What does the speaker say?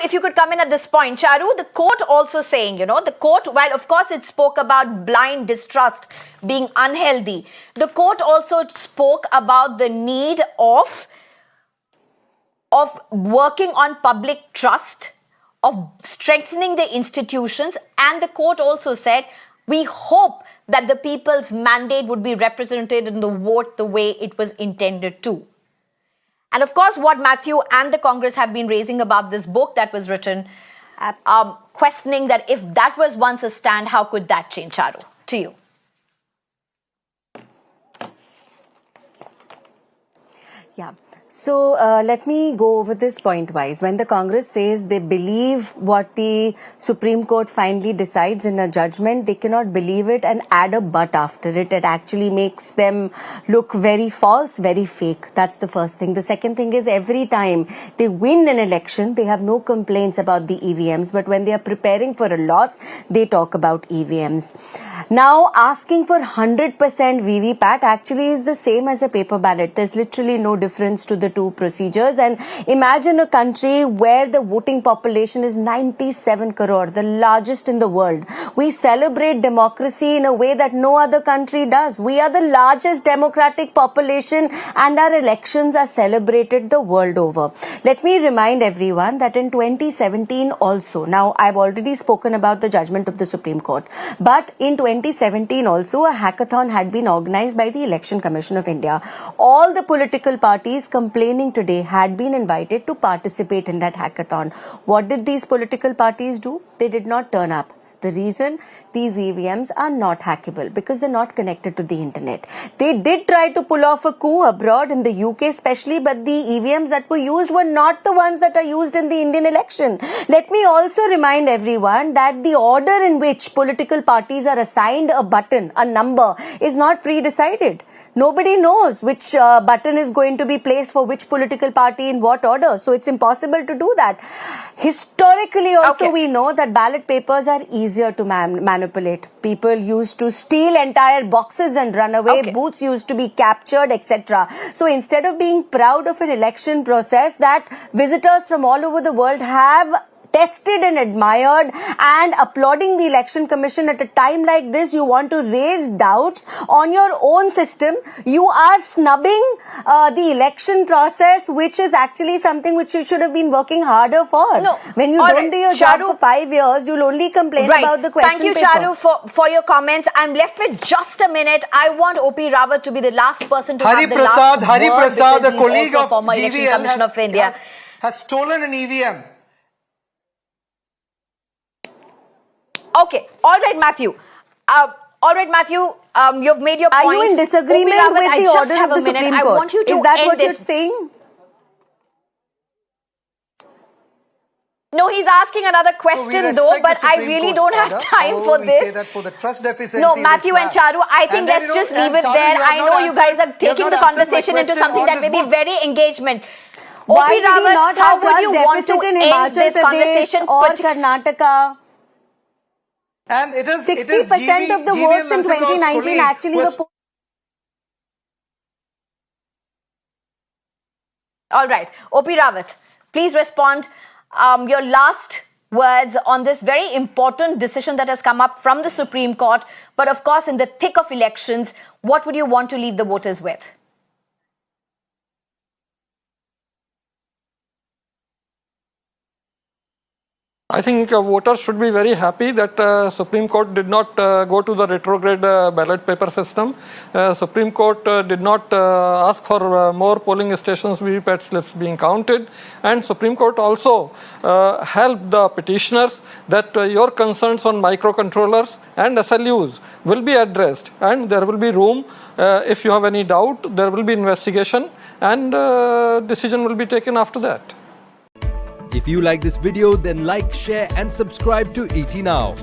If you could come in at this point, Charu, the court also saying, the court, while of course it spoke about blind distrust being unhealthy, the court also spoke about the need of working on public trust, of strengthening the institutions, and the court also said, we hope that the people's mandate would be represented in the vote the way it was intended to. And of course, what Matthew and the Congress have been raising about this book that was written, questioning that if that was once a stand, how could that change? Charu, to you. Yeah. So let me go over this point-wise. When the Congress says they believe what the Supreme Court finally decides in a judgment, they cannot believe it and add a but after it. It actually makes them look very false, very fake. That's the first thing. The second thing is every time they win an election, they have no complaints about the EVMs. But when they are preparing for a loss, they talk about EVMs. Now, asking for 100% VVPAT actually is the same as a paper ballot. There's literally no difference to the two procedures. And imagine a country where the voting population is 97 crore, the largest in the world. We celebrate democracy in a way that no other country does. We are the largest democratic population and our elections are celebrated the world over. Let me remind everyone that in 2017 also, now I've already spoken about the judgment of the Supreme Court, but in 2017 also a hackathon had been organized by the Election Commission of India. All the political parties complaining today had been invited to participate in that hackathon. What did these political parties do? They did not turn up. The reason, these EVMs are not hackable because they're not connected to the internet. They did try to pull off a coup abroad in the UK especially, but the EVMs that were used were not the ones that are used in the Indian election. Let me also remind everyone that the order in which political parties are assigned a button, a number, is not pre-decided. Nobody knows which button is going to be placed for which political party in what order. So it's impossible to do that. Historically also we know that ballot papers are easier to manipulate. People used to steal entire boxes and run away. Booths used to be captured, etc. So instead of being proud of an election process that visitors from all over the world have tested and admired and applauding the Election Commission at a time like this, you want to raise doubts on your own system. You are snubbing the election process, which is actually something which you should have been working harder for. No. When you don't do your job for 5 years, you'll only complain about the question paper. Thank you, Charu, for your comments. I'm left with just a minute. I want O.P. Rawat to be the last person to have the last word. Hari Prasad, a colleague of former Election Commission of India, has stolen an EVM. Okay. All right, Matthew. You've made your point. Are you in disagreement with the order of the Supreme Court? I want you to Is that end what this. you're saying? No, he's asking another question but I really don't have time for this. Say that for the trust deficiency. No, Matthew and Charu, I think let's just leave it there. I know you guys are taking the conversation into something that may be very engagement. Why did he not have trust deficit in Himachal Pradesh or Karnataka? And it is 60% of the votes in 2019 actually were. All right, O.P. Rawat, please respond. Your last words on this very important decision that has come up from the Supreme Court. But of course, in the thick of elections, what would you want to leave the voters with? I think voters should be very happy that Supreme Court did not go to the retrograde ballot paper system. Supreme Court did not ask for more polling stations VVPAT slips being counted, and Supreme Court also helped the petitioners that your concerns on microcontrollers and SLUs will be addressed, and there will be room. If you have any doubt, there will be investigation and decision will be taken after that. If you like this video, then like, share and subscribe to ET Now.